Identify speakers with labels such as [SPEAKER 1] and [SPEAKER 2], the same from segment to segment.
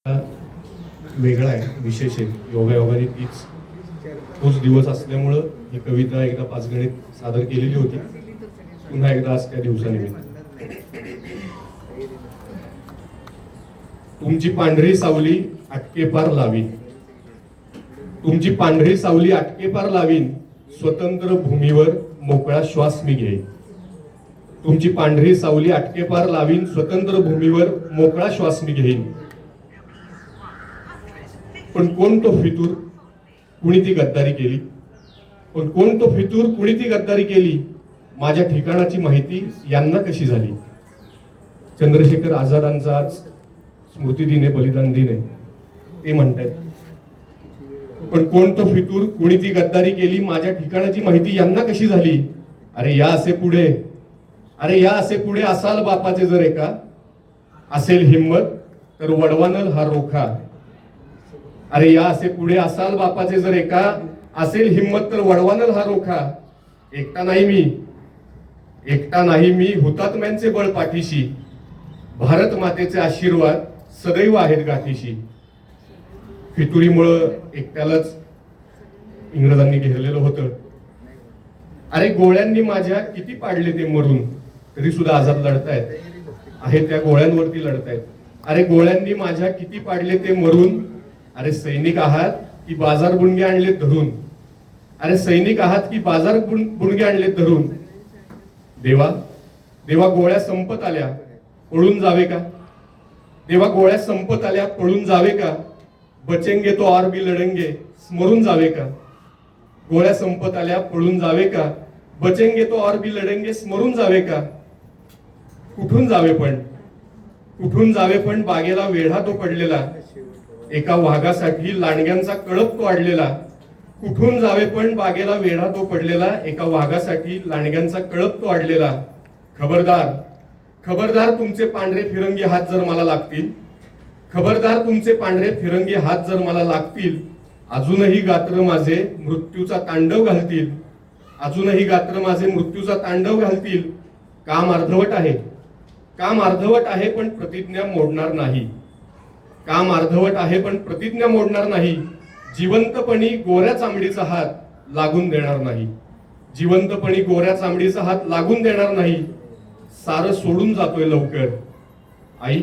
[SPEAKER 1] वेगळा आहे, विशेष आहे. योगायोगाने तोच दिवस असल्यामुळं ही कविता एकदा पाचगणीत सादर केलेली होती. पुन्हा एकदा आज त्या दिवसानिमित्त. तुमची पांढरी सावली अटके पार लावीन, तुमची पांढरी सावली अटके पार लावीन, स्वतंत्र भूमीवर मोकळा श्वास मी घेईन. तुमची पांढरी सावली अटके पार लावीन, स्वतंत्र भूमीवर मोकळा श्वास मी घेईन. पण कोण तो फितूर, कुणी ती गद्दारी केली? पण कोण तो फितूर, कुणी ती गद्दारी केली? माझ्या ठिकाणाची माहिती यांना कशी झाली? चंद्रशेखर आझादांचा आज स्मृती दिन आहे, बलिदान दिन आहे. ते म्हणतात, पण कोण तो फितूर, कुणी ती गद्दारी केली? माझ्या ठिकाणाची माहिती यांना कशी झाली? अरे या असे पुढे, अरे या असे पुढे असाल बापाचे जर एका, असेल हिम्मत तर वडवानल हा रोखा. अरे या असे पुढे असाल बापाचे जर एका, असेल हिम्मत तर वडवानल हा रोखा. एकटा नाही मी, एकटा नाही मी, हुतात्म्यांचे बळ पाठीशी, भारत मातेचे आशीर्वाद सदैव आहेत गाठीशी. फितुरीमुळं एकट्यालाच इंग्रजांनी घेरलेलं होतं. अरे गोळ्यांनी माझ्या किती पाडले ते मरून, तरी सुद्धा आझाद लढतायत, आहे त्या गोळ्यांवरती लढतायत. अरे गोळ्यांनी माझ्या किती पाडले ते मरून, अरे सैनिक आहात की बाजार बुणगे आणले धरून. अरे सैनिक आहात की बाजार बुणगे आणले धरून. देवा देवा गोळ्या संपत आल्या, पळून जावे का? देवा गोळ्या संपत आल्या, पळून जावे का? बचेंगे तो और भी लढेंगे, स्मरून जावे का? गोळ्या संपत आल्या, पळून जावे का? बचेंगे तो और भी लढेंगे, स्मरून जावे का? कुठून जावे पण, कुठून जावे पण, बागेला वेढा तो पडलेला, एका वाघासाठी लांडग्यांचा कळप तो अडलेला. कुठून जावे पण, बागेला वेढा तो पडलेला, एका वाघासाठी लांडग्यांचा कळप तो अडलेला. खबरदार खबरदार तुमचे पांढरे फिरंगी हात जर मला लागतील, खबरदार तुमचे पांढरे फिरंगी हात जर मला लागतील, अजूनही गात्र माझे मृत्यूचा तांडव घालतील, अजूनही गात्र माझे मृत्यूचा तांडव घालतील. काम अर्धवट आहे, काम अर्धवट आहे, पण प्रतिज्ञा मोडणार नाही. काम अर्धवट आहे पण प्रतिज्ञा मोडणार नाही. जिवंतपणी गोऱ्या चामडीचा हात लागून देणार नाही, जिवंतपणी गोऱ्या चामडीचा हात लागून देणार नाही. सारं सोडून जातोय लवकर आई,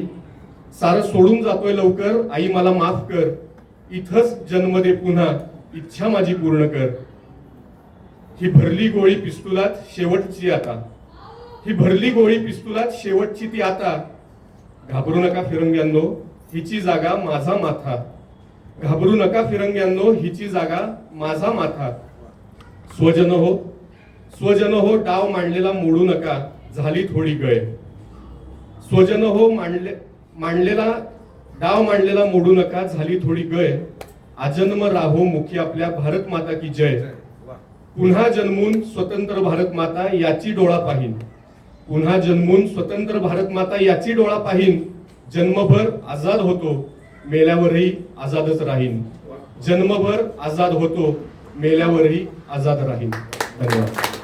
[SPEAKER 1] सारं सोडून जातोय लवकर आई, मला माफ कर. इथंच जन्म दे पुन्हा, इच्छा माझी पूर्ण कर. ही भरली गोळी पिस्तुलात शेवटची आता, ही भरली गोळी पिस्तुलात शेवटची ती आता. घाबरू नका फिरंग्यांनो, हिची जागा माझा माथा. घाबरू नका फिरंग्यांनो, हिची जागा माझा माथा. स्वजन हो, स्वजन हो, डाव मांडलेला मोडू नका, झाली थोडी गय. स्वजन हो, मांडलेला डाव मांडलेला मोडू नका, झाली थोडी गय. आजन्म राहो मुखी आपल्या भारत माता की जय. पुन्हा जन्मून स्वतंत्र भारत माता याची डोळा पाहीन, पुन्हा जन्मून स्वतंत्र भारत माता याची डोळा पाहीन. जन्मभर आजाद होतो, मेल्यावरही आजादच राहीन. जन्मभर आजाद होतो, मेल्यावरही आजाद राहीन. धन्यवाद.